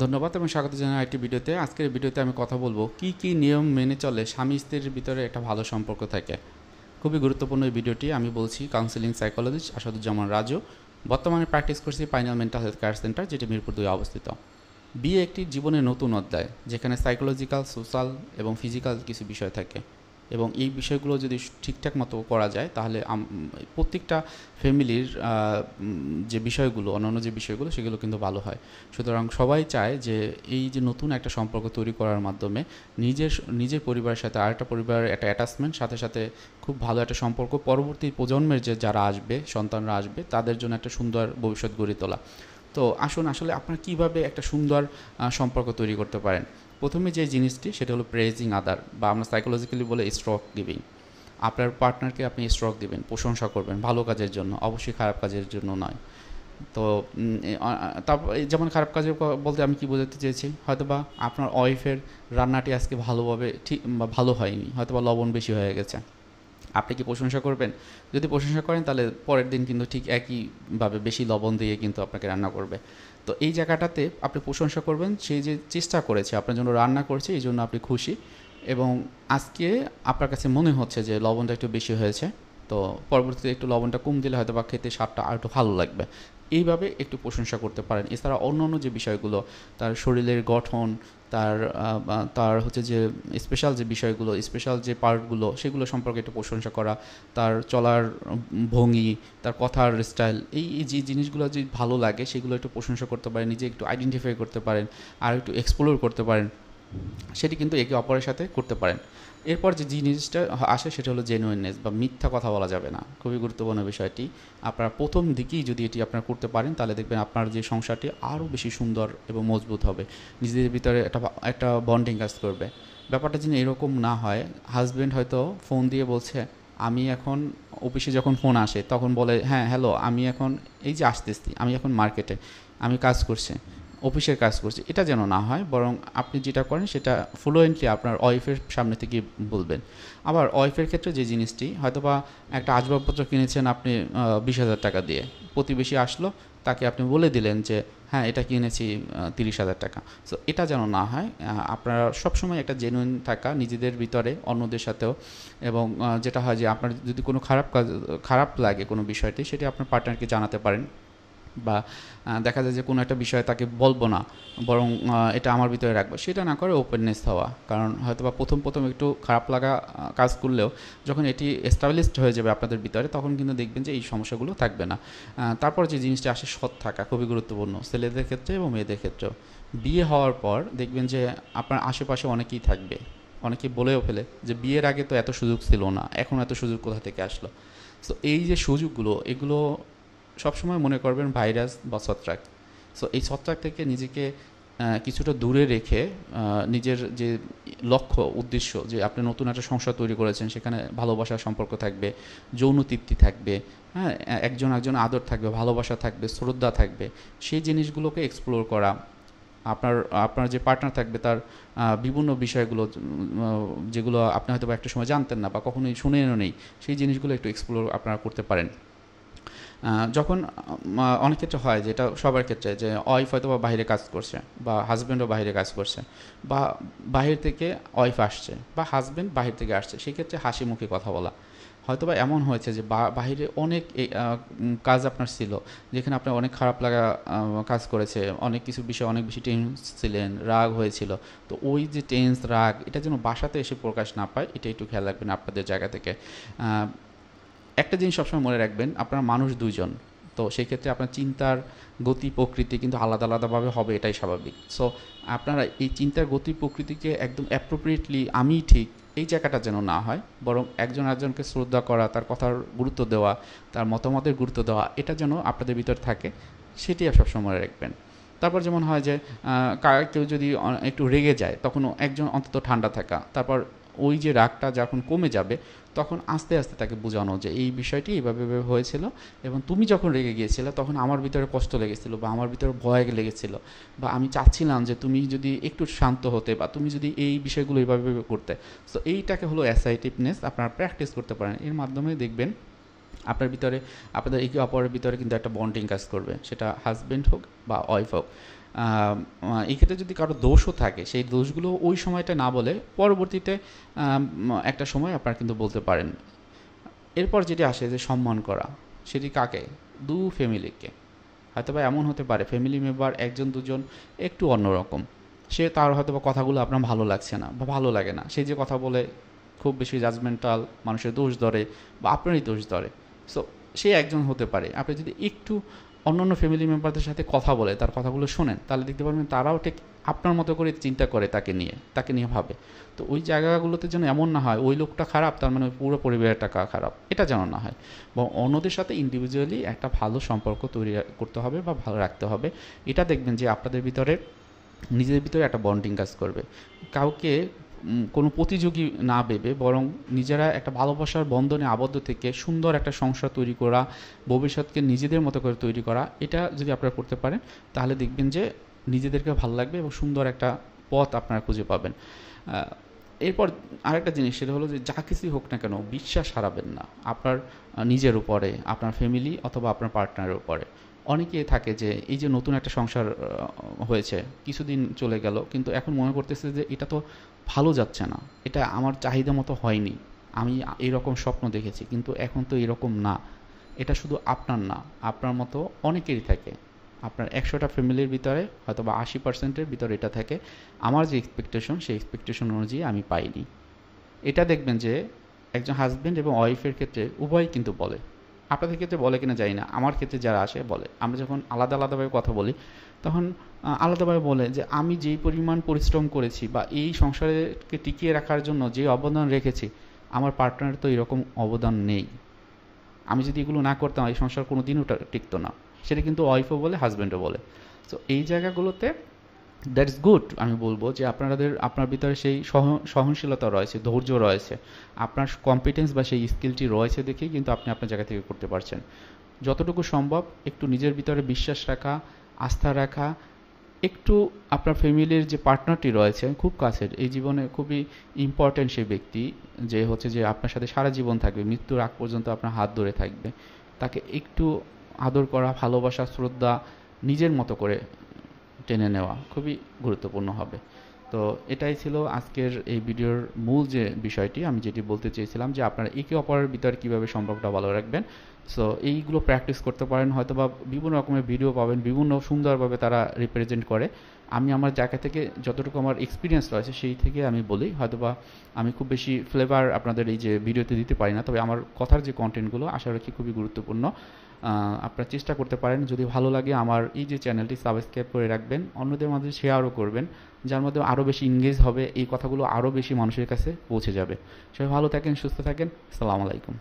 ধন্যবাদ এবং স্বাগত জানাই আরেকটি ভিডিওতে। আজকের ভিডিওতে আমি কথা বলবো কি কি নিয়ম মেনে চলে স্বামী স্ত্রীর ভিতরে একটা ভালো সম্পর্ক থাকে। খুবই গুরুত্বপূর্ণ এই ভিডিওটি। আমি বলছি কাউন্সিলিং সাইকোলজিস্ট আসাদুজ্জামান রাজু। বর্তমানে প্র্যাকটিস করছি পাইনাল মেন্টাল হেলথ কেয়ার সেন্টার, যেটি মিরপুর 2 অবস্থিত। বিয়ে একটি জীবনের নতুন অধ্যায়, যেখানে সাইকোলজিক্যাল, সোশ্যাল এবং ফিজিক্যাল কিছু বিষয় থাকে, এবং এই বিষয়গুলো যদি ঠিকঠাক মতো করা যায় তাহলে প্রত্যেকটা ফ্যামিলির যে বিষয়গুলো, অন্যান্য যে বিষয়গুলো, সেগুলো কিন্তু ভালো হয়। সুতরাং সবাই চায় যে এই যে নতুন একটা সম্পর্ক তৈরি করার মাধ্যমে নিজের নিজের পরিবারের সাথে আরেকটা পরিবারের একটা অ্যাটাচমেন্ট, সাথে সাথে খুব ভালো একটা সম্পর্ক, পরবর্তী প্রজন্মের যে যারা আসবে, সন্তানরা আসবে, তাদের জন্য একটা সুন্দর ভবিষ্যৎ গড়ে তোলা। তো আসুন, আসলে আপনারা কীভাবে একটা সুন্দর সম্পর্ক তৈরি করতে পারেন। প্রথমে যে জিনিসটি, সেটা হলো প্রেজিং আদার, বা আমরা সাইকোলজিক্যালি বলে স্ট্রোক গিভিং। আপনার পার্টনারকে আপনি স্ট্রোক দিবেন, প্রশংসা করবেন ভালো কাজের জন্য, অবশ্যই খারাপ কাজের জন্য নয়। তো তারপর যেমন খারাপ কাজে বলতে আমি কি বোঝাতে চেয়েছি, হয়তোবা আপনার ওয়াইফের রান্নাটি আজকে ভালোভাবে ঠিক বা ভালো হয়নি, হয়তোবা লবণ বেশি হয়ে গেছে, আপনি কি প্রশংসা করবেন? যদি প্রশংসা করেন তাহলে পরের দিন কিন্তু ঠিক একইভাবে বেশি লবণ দিয়ে কিন্তু আপনাকে রান্না করবে। তো এই জায়গাটাতে আপনি প্রশংসা করবেন, সেই যে চেষ্টা করেছে আপনার জন্য রান্না করছে, এই জন্য আপনি খুশি, এবং আজকে আপনার কাছে মনে হচ্ছে যে লবণটা একটু বেশি হয়েছে, তো পরবর্তীতে একটু লবণটা কম দিলে হয়তো বা খেতে স্বাদটা আর একটু ভালো লাগবে। এইভাবে একটু প্রশংসা করতে পারেন। এছাড়া অন্য অন্য যে বিষয়গুলো, তার শরীরের গঠন, তার তার হচ্ছে যে স্পেশাল যে বিষয়গুলো, স্পেশাল যে পার্টগুলো, সেগুলো সম্পর্কে একটু প্রশংসা করা, তার চলার ভঙ্গি, তার কথার স্টাইল, এই যে জিনিসগুলো যে ভালো লাগে সেগুলো একটু প্রশংসা করতে পারেন, নিজে একটু আইডেন্টিফাই করতে পারেন, আর একটু এক্সপ্লোর করতে পারেন, সেটি কিন্তু একে অপরের সাথে করতে পারেন। এরপর যে জিনিসটা আসে সেটা হলো জেনুইননেস, বা মিথ্যা কথা বলা যাবে না। খুবই গুরুত্বপূর্ণ বিষয়টি। আপনারা প্রথম দিকেই যদি এটি আপনারা করতে পারেন, তাহলে দেখবেন আপনার যে সংসারটি আরও বেশি সুন্দর এবং মজবুত হবে। নিজেদের ভিতরে একটা একটা বন্ডিং কাজ করবে। ব্যাপারটা যেন এরকম না হয়, হাজব্যান্ড হয়তো ফোন দিয়ে বলছে, আমি এখন অফিসে যখন ফোন আসে তখন বলে, হ্যাঁ হ্যালো, আমি এখন এই যে আসতেছি, আমি এখন মার্কেটে, আমি কাজ করছি, অফিসের কাজ করছি। এটা যেন না হয়, বরং আপনি যেটা করেন সেটা ফ্লুয়েন্টলি আপনার ওয়াইফের সামনে থেকে বলবেন। আবার ওয়াইফের ক্ষেত্রে যে জিনিসটি, হয়তোবা একটা আসবাবপত্র কিনেছেন আপনি 20,000 টাকা দিয়ে, প্রতিবেশী আসলো, তাকে আপনি বলে দিলেন যে হ্যাঁ এটা কিনেছি 30,000 টাকা। সো এটা যেন না হয়। আপনারা সবসময় একটা জেনুইন থাকা নিজেদের ভিতরে, অন্যদের সাথেও। এবং যেটা হয় যে আপনার যদি কোনো খারাপ লাগে কোনো বিষয়টি, সেটি আপনার পার্টনারকে জানাতে পারেন। বা দেখা যায় যে কোনো একটা বিষয় তাকে বলবো না, বরং এটা আমার ভিতরে রাখবো, সেটা না করে ওপেননেস হওয়া। কারণ হয়তো বা প্রথম একটু খারাপ লাগা কাজ করলেও যখন এটি এস্টাবলিশড হয়ে যাবে আপনাদের ভিতরে, তখন কিন্তু দেখবেন যে এই সমস্যাগুলো থাকবে না। তারপর যে জিনিসটা আসে, সৎ থাকা, খুবই গুরুত্বপূর্ণ ছেলেদের ক্ষেত্রে এবং মেয়েদের ক্ষেত্রেও। বিয়ে হওয়ার পর দেখবেন যে আপনার আশেপাশে অনেকেই থাকবে, অনেকেই বলেও ফেলে যে বিয়ের আগে তো এত সুযোগ ছিল না, এখন এত সুযোগ কোথা থেকে আসলো। সো এই যে সুযোগগুলো, এগুলো সবসময় মনে করবেন ভাইরাস বা ছত্রাক। সো এই ছত্রাক থেকে নিজেকে কিছুটা দূরে রেখে নিজের যে লক্ষ্য উদ্দেশ্য, যে আপনি নতুন একটা সংসার তৈরি করেছেন, সেখানে ভালোবাসার সম্পর্ক থাকবে, যৌন তৃপ্তি থাকবে, হ্যাঁ, একজন আদর থাকবে, ভালোবাসা থাকবে, শ্রদ্ধা থাকবে, সেই জিনিসগুলোকে এক্সপ্লোর করা। আপনার আপনার যে পার্টনার থাকবে তার বিভিন্ন বিষয়গুলো, যেগুলো আপনি হয়তো বা একটা সময় জানতেন না বা কখনোই শুনেনও নেই, সেই জিনিসগুলো একটু এক্সপ্লোর আপনারা করতে পারেন। যখন অনেক ক্ষেত্রে হয়, যেটা সবার ক্ষেত্রে, যে ওয়াইফ হয়তো বা বাইরে কাজ করছে, বা হাজব্যান্ডও বাইরে কাজ করছে, বা বাহির থেকে ওয়াইফ আসছে, বা হাজব্যান্ড বাহির থেকে আসছে, সেক্ষেত্রে হাসি মুখে কথা বলা। হয়তোবা এমন হয়েছে যে বাহিরে অনেক কাজ আপনার ছিল, যেখানে আপনার অনেক খারাপ লাগা কাজ করেছে, অনেক কিছু বিষয়ে অনেক বেশি টেন্স ছিলেন, রাগ হয়েছিল। তো ওই যে টেন্স, রাগ, এটা যেন বাসাতে এসে প্রকাশ না পায়, এটা একটু খেয়াল রাখবেন আপনাদের জায়গা থেকে। একটা জিনিস সবসময় মনে রাখবেন, আপনারা মানুষ দুইজন। তো সেই ক্ষেত্রে আপনার চিন্তার গতি প্রকৃতি কিন্তু আলাদা আলাদাভাবে হবে, এটাই স্বাভাবিক। সো আপনারা এই চিন্তার গতি প্রকৃতিকে একদম অ্যাপ্রোপ্রিয়েটলি আমি ঠিক, এই জায়গাটা যেন না হয়, বরং একজন একজনকে শ্রদ্ধা করা, তার কথার গুরুত্ব দেওয়া, তার মতামতের গুরুত্ব দেওয়া, এটা যেন আপনাদের ভিতর থাকে, সেটি সবসময় মনে রাখবেন। তারপর যেমন হয় যে কেউ যদি একটু রেগে যায়, তখন একজন অন্তত ঠান্ডা থাকা, তারপর ওই যে রাগটা যখন কমে যাবে, তখন আস্তে আস্তে তাকে বোঝানো যে এই বিষয়টি এইভাবে এভাবে হয়েছিল, এবং তুমি যখন রেগে গিয়েছিলে তখন আমার ভিতরে কষ্ট লেগেছিল, বা আমার ভিতরে ভয় লেগেছিল, বা আমি চাচ্ছিলাম যে তুমি যদি একটু শান্ত হতে, বা তুমি যদি এই বিষয়গুলো এইভাবে করতে। সো এইটাকে হলো অ্যাসার্টিভনেস, আপনারা প্র্যাকটিস করতে পারেন। এর মাধ্যমে দেখবেন আপনার ভিতরে, আপনাদের একে অপরের ভিতরে কিন্তু একটা বন্ডিং কাজ করবে, সেটা হাজব্যান্ড হোক বা ওয়াইফ হোক। এই ক্ষেত্রে যদি কারো দোষও থাকে সেই দোষগুলো ওই সময়টা না বলে পরবর্তীতে একটা সময় আপনারা কিন্তু বলতে পারেন। এরপর যেটি আসে যে সম্মান করা, সেটি কাকে? ফ্যামিলিকে। হয়তোবা এমন হতে পারে ফ্যামিলি মেম্বার একজন দুজন একটু অন্যরকম, সে তার হয়তোবা কথাগুলো আপনার ভালো লাগছে না বা ভালো লাগে না, সে যে কথা বলে খুব বেশি জাজমেন্টাল, মানুষের দোষ ধরে বা আপনারই দোষ ধরে। সো সে একজন হতে পারে। আপনি যদি একটু অন্যান্য ফ্যামিলি মেম্বারদের সাথে কথা বলে তার কথাগুলো শোনেন, তাহলে দেখতে পারবেন তারাও ঠিক আপনার মতো করে চিন্তা করে তাকে নিয়ে ভাবে। তো ওই জায়গাগুলোতে যেন এমন না হয় ওই লোকটা খারাপ তার মানে পুরো পরিবারটা খারাপ, এটা যেন না হয়। এবং অন্যদের সাথে ইন্ডিভিজুয়ালি একটা ভালো সম্পর্ক তৈরি করতে হবে বা ভালো রাখতে হবে। এটা দেখবেন যে আপনাদের ভিতরে নিজেদের ভিতরে একটা বন্ডিং কাজ করবে। কাউকে কোনো প্রতিযোগী না ভেবে বরং নিজেরা একটা ভালোবাসার বন্ধনে আবদ্ধ থেকে সুন্দর একটা সংসার তৈরি করা, ভবিষ্যৎকে নিজেদের মতো করে তৈরি করা, এটা যদি আপনারা করতে পারেন তাহলে দেখবেন যে নিজেদেরকে ভালো লাগবে এবং সুন্দর একটা পথ আপনারা খুঁজে পাবেন। এরপর আরেকটা জিনিস, সেটা হলো যে যা কিছুই হোক না কেন বিশ্বাস হারাবেন না আপনার নিজের উপরে, আপনার ফ্যামিলি অথবা আপনার পার্টনারের উপরে। অনেকে থাকে যে এই যে নতুন একটা সংসার হয়েছে, কিছুদিন চলে গেল, কিন্তু এখন মনে করতেছে যে এটা তো ভালো যাচ্ছে না, এটা আমার চাহিদা মতো হয়নি, আমি এরকম স্বপ্ন দেখেছি কিন্তু এখন তো এরকম না। এটা শুধু আপনার না, আপনার মতো অনেকেরই থাকে। আপনার 100টা ফ্যামিলির ভিতরে হয়তো বা 80%-এর ভিতরে এটা থাকে, আমার যে এক্সপেকটেশন সেই এক্সপেকটেশন অনুযায়ী আমি পাইনি। এটা দেখবেন যে একজন হাজব্যান্ড এবং ওয়াইফের ক্ষেত্রে উভয়ই কিন্তু বলে। আপনাদের ক্ষেত্রে বলে কিনা জানি না, আমার ক্ষেত্রে যারা আসে বলে। আমরা যখন আলাদা আলাদাভাবে কথা বলি তখন আলাদাভাবে বলে যে আমি যেই পরিমাণ পরিশ্রম করেছি বা এই সংসারকে টিকিয়ে রাখার জন্য যে অবদান রেখেছি, আমার পার্টনারের তো এরকম অবদান নেই। আমি যদি এগুলো না করতাম এই সংসার কোনো দিনও টিকতো না। সেটা কিন্তু ওয়াইফও বলে, হাজব্যান্ডও বলে। সো এই জায়গাগুলোতে দ্যাটস গুড, আমি বলবো যে আপনার ভিতরে সেই সহনশীলতা রয়েছে, ধৈর্য রয়েছে, আপনার কম্পিটেন্স বা সেই স্কিলটি রয়েছে দেখেই কিন্তু আপনি আপনার জায়গা থেকে করতে পারছেন। যতটুকু সম্ভব একটু নিজের ভিতরে বিশ্বাস রাখা, আস্থা রাখা, একটু আপনার ফ্যামিলির যে পার্টনারটি রয়েছে খুব কাছের, এই জীবনে খুবই ইম্পর্ট্যান্ট সেই ব্যক্তি, যে হচ্ছে যে আপনার সাথে সারা জীবন থাকবে, মৃত্যুর আগ পর্যন্ত আপনার হাত ধরে থাকবে, তাকে একটু আদর করা, ভালোবাসা, শ্রদ্ধা নিজের মতো করে টেনে নেওয়া খুবই গুরুত্বপূর্ণ হবে। তো এটাই ছিল আজকের এই ভিডিওর মূল যে বিষয়টি, আমি যেটি বলতে চেয়েছিলাম যে আপনারা একে অপরের ভিতরে কীভাবে সম্পর্কটা ভালো রাখবেন। সো এইগুলো প্র্যাকটিস করতে পারেন, হয়তো বা বিভিন্ন রকমের ভিডিও পাবেন, বিভিন্ন সুন্দরভাবে তারা রিপ্রেজেন্ট করে। আমি আমার জায়গা থেকে যতটুকু আমার এক্সপিরিয়েন্স রয়েছে সেই থেকে আমি বলি, হয়তোবা আমি খুব বেশি ফ্লেভার আপনাদের এই যে ভিডিওতে দিতে পারি না, তবে আমার কথার যে কন্টেন্টগুলো আশা রাখি খুবই গুরুত্বপূর্ণ। আপনারা চেষ্টা করতে পারেন, যদি ভালো লাগে আমার এই যে চ্যানেলটি সাবস্ক্রাইব করে রাখবেন, অন্যদের মাঝে শেয়ারও করবেন, যার মধ্যে আরও বেশি এনগেজ হবে, এই কথাগুলো আরও বেশি মানুষের কাছে পৌঁছে যাবে। সবাই ভালো থাকেন, সুস্থ থাকেন, আসসালামু আলাইকুম।